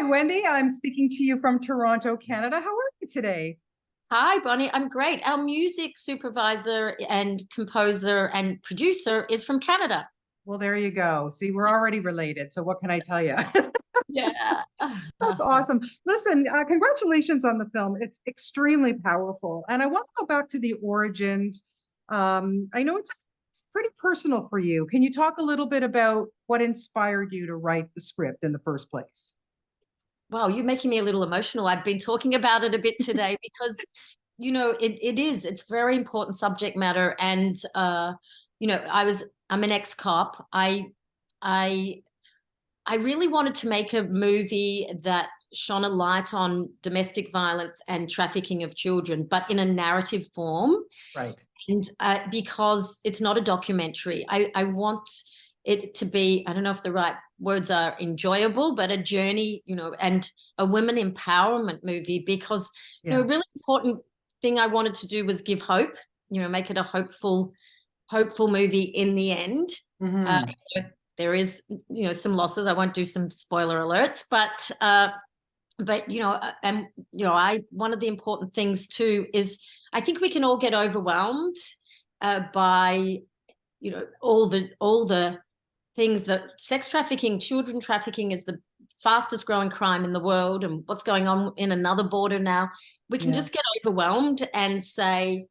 Hi, Wendy. I'm speaking to you from Toronto, Canada. How are you today? Hi, Bonnie. I'm great. Our music supervisor and composer and producer is from Canada. Well, there you go. See, we're already related. So what can I tell you? Yeah. That's awesome. Listen, congratulations on the film. It's extremely powerful. And I want to go back to the origins. I know it's pretty personal for you. Can you talk a little bit about what inspired you to write the script in the first place? Wow, you're making me a little emotional. I've been talking about it a bit today because, it's very important subject matter. And I'm an ex-cop. I I really wanted to make a movie that shone a light on domestic violence and trafficking of children, but in a narrative form. Right. And because it's not a documentary, I want it to be, I don't know if the right words are enjoyable, but a journey, and a women empowerment movie because, Yeah. a really important thing I wanted to do was give hope, make it a hopeful movie in the end. Uh, Hmm. there is, some losses. I won't do some spoiler alerts, but and I one of the important things too is I think we can all get overwhelmed by all the things that sex trafficking, children trafficking is the fastest growing crime in the world, and what's going on in another border now. We can Yeah. just get overwhelmed and say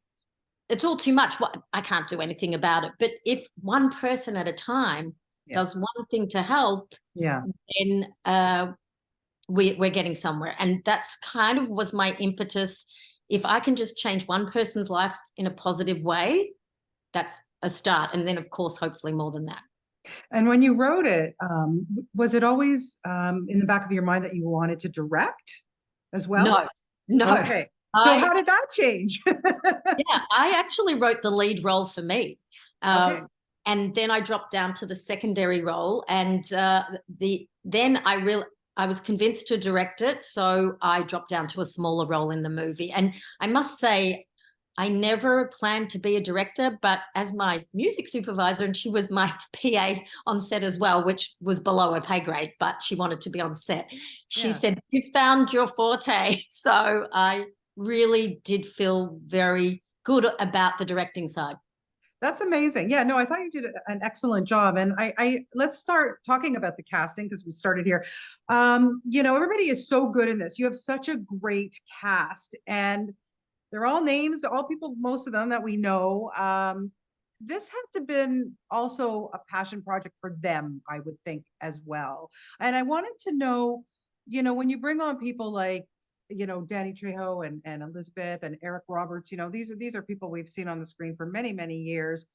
it's all too much. What, I can't do anything about it. But if one person at a time Yeah. does one thing to help, Yeah. then we're getting somewhere. And that's kind of was my impetus. If I can just change one person's life in a positive way, that's a start. And then, of course, hopefully more than that. And when you wrote it, was it always in the back of your mind that you wanted to direct as well? No, no. Okay. So I how did that change? Yeah, I actually wrote the lead role for me. Okay. And then I dropped down to the secondary role, and I was convinced to direct it, so I dropped down to a smaller role in the movie. And I must say, I never planned to be a director, but as my music supervisor, and she was my PA on set as well, which was below her pay grade, but she wanted to be on set. She Yeah. said, "You found your forte." So I really did feel very good about the directing side. That's amazing. Yeah, no, I thought you did an excellent job. And I let's start talking about the casting because we started here. Everybody is so good in this. You have such a great cast, and they're all names, all people, most of them that we know. This had to been also a passion project for them, I would think, as well. And I wanted to know, when you bring on people like, Danny Trejo and Elizabeth and Eric Roberts, these are people we've seen on the screen for many, many years.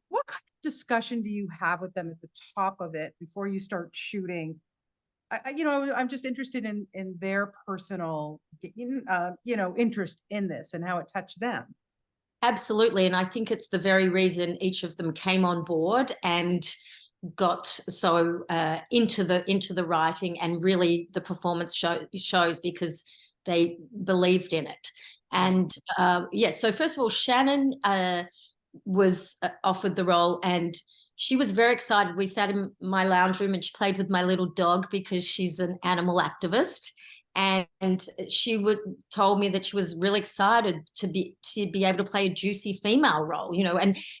What kind of discussion do you have with them at the top of it before you start shooting? I'm just interested in their personal, interest in this and how it touched them. Absolutely. And I think it's the very reason each of them came on board and got so into the writing, and really the performance shows because they believed in it. Right. And yeah, so first of all, Shannon was offered the role, and she was very excited. We sat in my lounge room and she played with my little dog because she's an animal activist. And she would told me that she was really excited to be able to play a juicy female role,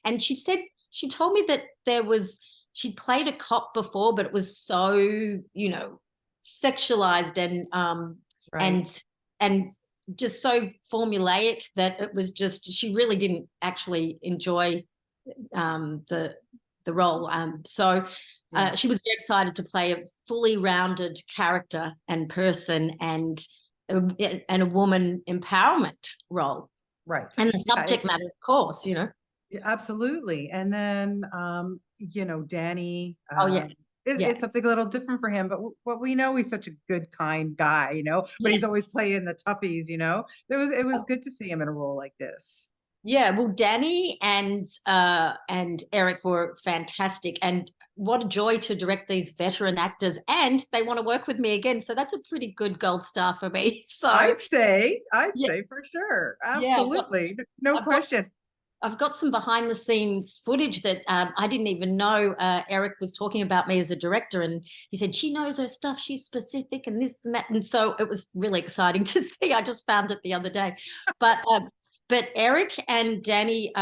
and she told me that she'd played a cop before, but it was so, sexualized Right. and and just so formulaic that it was just she really didn't actually enjoy the role. So Yeah. she was very excited to play a fully rounded character and person, and a woman empowerment role, Right. and the Yeah, subject matter, of course. yeah, absolutely. And then, Danny, Oh yeah, yeah, it's something a little different for him, but what we know, he's such a good, kind guy, but yeah. he's always playing the toughies. It was good to see him in a role like this. Yeah, well, Danny and Eric were fantastic, and what a joy to direct these veteran actors, and they want to work with me again. So that's a pretty good gold star for me. So I'd say yeah, for sure. yeah, Absolutely. No I've got question. I've got some behind the scenes footage that I didn't even know. Eric was talking about me as a director, and he said she knows her stuff. She's specific and this and that, and so it was really exciting to see. I just found it the other day, but Eric and Danny,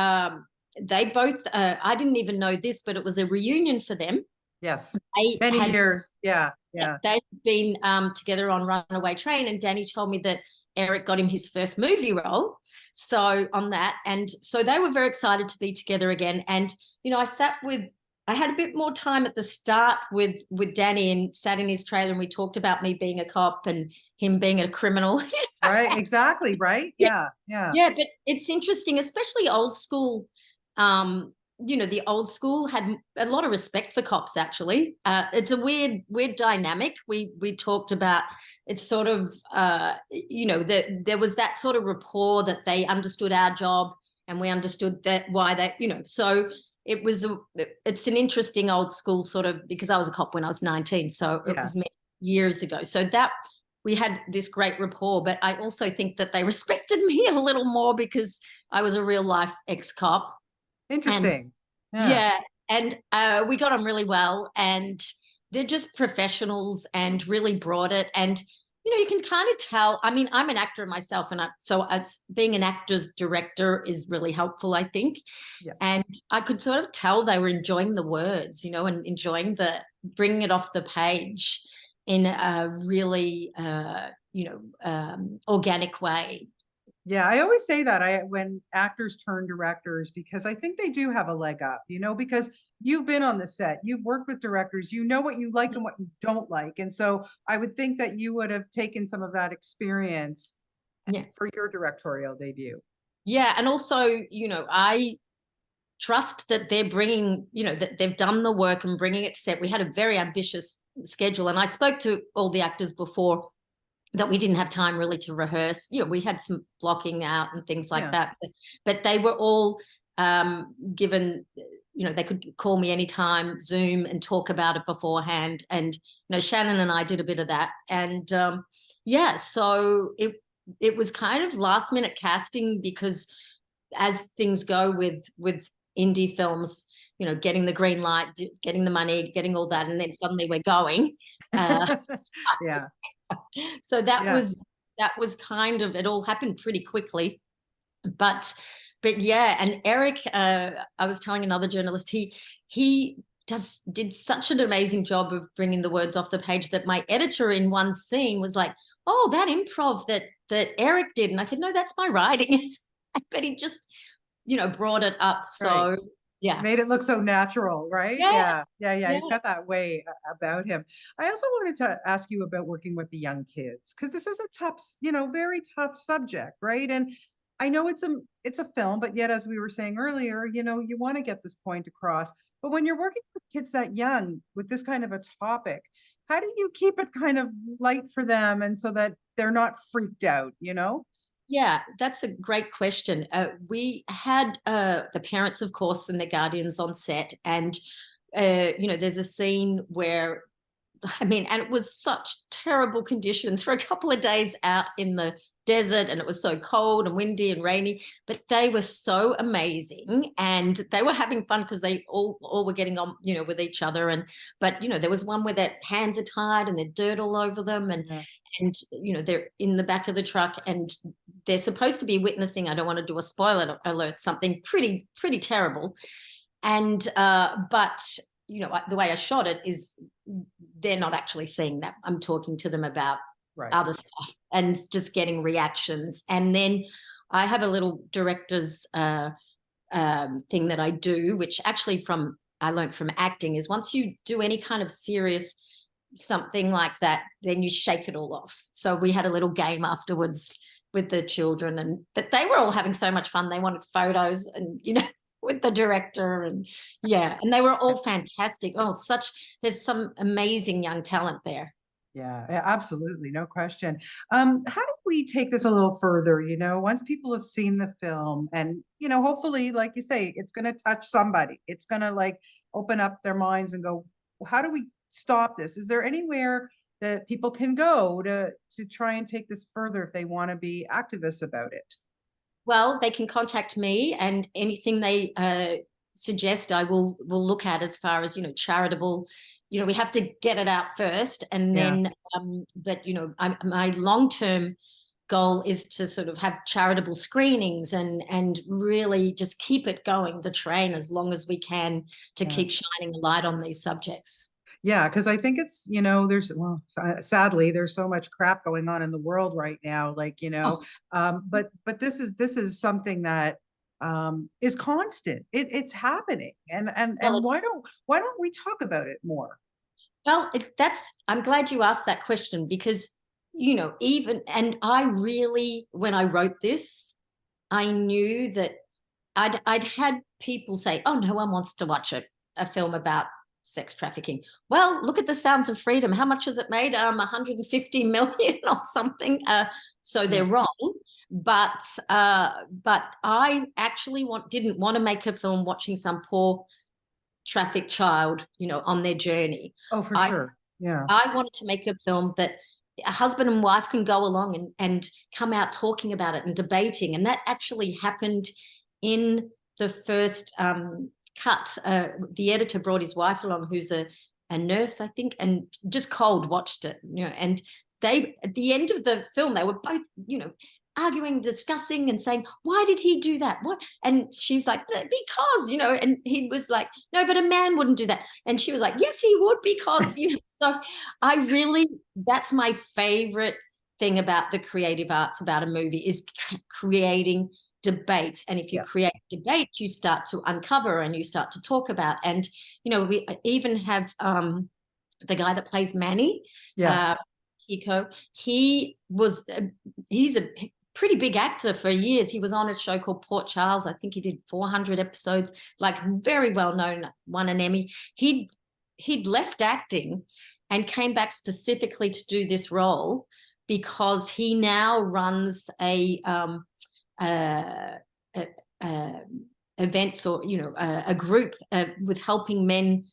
they both. I didn't even know this, but it was a reunion for them. Yes. They Many had years. Yeah. Yeah. they'd been together on Runaway Train, and Danny told me that Eric got him his first movie role. So on that, and so they were very excited to be together again. And I had a bit more time at the start with Danny, and sat in his trailer, and we talked about me being a cop and him being a criminal. Right. Exactly. Right. Yeah. Yeah. Yeah, but it's interesting, especially old school. The old school had a lot of respect for cops. Actually, it's a weird dynamic. We talked about it's sort of that there was that sort of rapport that they understood our job and we understood that why they so it's an interesting old school sort of, because I was a cop when I was 19, so it Yeah. was many years ago. So that we had this great rapport, but I also think that they respected me a little more because I was a real life ex-cop. Interesting. Yeah, and we got on really well, and they're just professionals and really brought it. And you can kind of tell. I mean, I'm an actor myself, and so it's being an actor's director is really helpful, I think. Yeah. And I could sort of tell they were enjoying the words, and enjoying the bringing it off the page in a really, organic way. Yeah, I always say that when actors turn directors, because I think they do have a leg up, because you've been on the set, you've worked with directors, you know what you like and what you don't like. And so I would think that you would have taken some of that experience Yeah. for your directorial debut. Yeah, and also, I trust that they're bringing, that they've done the work and bringing it to set. We had a very ambitious schedule, and I spoke to all the actors before that we didn't have time really to rehearse. We had some blocking out and things like that, but they were all given, they could call me anytime, Zoom, and talk about it beforehand. And Shannon and I did a bit of that, and so it was kind of last minute casting, because as things go with indie films, getting the green light, getting the money, getting all that, and then suddenly we're going. Yeah. So that was kind of, it all happened pretty quickly. But yeah, and Eric, I was telling another journalist, he did such an amazing job of bringing the words off the page that my editor in one scene was like, "Oh, that improv that Eric did," and I said, "No, that's my writing." But he just brought it up. So Right. yeah, Made it look so natural, right? yeah, Yeah. He's got that way about him. I also wanted to ask you about working with the young kids, because this is a tough, very tough subject, right? And I know it's a film, but yet, as we were saying earlier, you want to get this point across. But when you're working with kids that young with this kind of a topic, how do you keep it kind of light for them, and so that they're not freaked out, Yeah, that's a great question. We had the parents, of course, and the guardians on set, and there's a scene where, I mean, and it was such terrible conditions for a couple of days out in the desert, and it was so cold and windy and rainy, but they were so amazing, and they were having fun because they all were getting on, with each other. And but there was one where their hands are tied and there's dirt all over them, and they're in the back of the truck, and they're supposed to be witnessing, I don't want to do a spoiler alert, something pretty terrible. And but the way I shot it is they're not actually seeing that. I'm talking to them about other stuff and just getting reactions. And then I have a little director's thing that I do, which actually I learned from acting, is once you do any kind of serious something like that, then you shake it all off. So we had a little game afterwards with the children, but they were all having so much fun. They wanted photos and, with the director, and and they were all fantastic. Oh, there's some amazing young talent there. Yeah, absolutely. No question. How do we take this a little further? Once people have seen the film, and, hopefully, like you say, it's going to touch somebody. It's going to like open up their minds and go, well, how do we stop this? Is there anywhere that people can go to try and take this further if they want to be activists about it? Well, they can contact me, and anything they suggest, I will look at as far as, charitable. We have to get it out first, and Yeah. then, but my long-term goal is to sort of have charitable screenings and really just keep it going, the train, as long as we can, to Yeah. keep shining a light on these subjects. Yeah, because I think it's, there's, well, sadly, there's so much crap going on in the world right now, like, Oh, but this is something that is constant. It's happening. And well, why don't we talk about it more? Well, I'm glad you asked that question, because, even, and I really, when I wrote this, I knew that I'd had people say, "Oh, no one wants to watch a film about sex trafficking." Well, look at The Sounds of Freedom. How much has it made? 150 million or something. So Yeah. they're wrong. But I actually didn't want to make a film watching some poor trafficked child, on their journey. Oh, for I sure. Yeah. I wanted to make a film that a husband and wife can go along and come out talking about it and debating. And that actually happened in the first cut. The editor brought his wife along, who's a nurse, I think, and just cold watched it, and they, at the end of the film, they were both, arguing, discussing, and saying, "Why did he do that? What?" And she's like, "Because," and he was like, "No, but a man wouldn't do that." And she was like, "Yes, he would, because," So I really, that's my favorite thing about the creative arts, about a movie, is creating debate. And if you Yeah. create debate, you start to uncover and you start to talk about. And, we even have the guy that plays Manny, Yeah. Hiko. He's a pretty big actor for years. He was on a show called Port Charles. I think he did 400 episodes, like very well known, won an Emmy. He'd left acting and came back specifically to do this role, because he now runs uh, uh, events, or a group with helping men,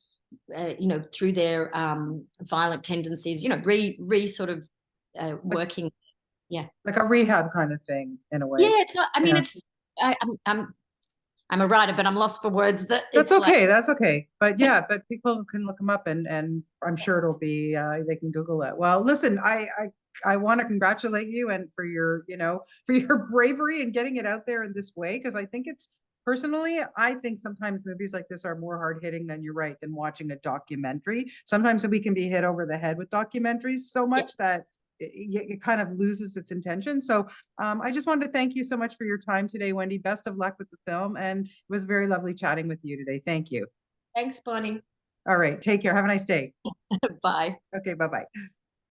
through their violent tendencies, re sort of Like working. Yeah, like a rehab kind of thing in a yeah. way. It's not. I mean, Yeah. it's. I'm a writer, but I'm lost for words. That That's it's like, okay. That's okay. But yeah, but people can look them up, and I'm sure it'll be they can Google it. Well, listen, I want to congratulate you, and for your, for your bravery in getting it out there in this way, because I think it's, personally, I think sometimes movies like this are more hard hitting than, you're right, than watching a documentary. Sometimes we can be hit over the head with documentaries so yeah, much that it kind of loses its intention. So I just wanted to thank you so much for your time today, Wendy. Best of luck with the film. And it was very lovely chatting with you today. Thank you. thanks, Bonnie. All right. Take care. Have a nice day. Bye. Okay. Bye bye.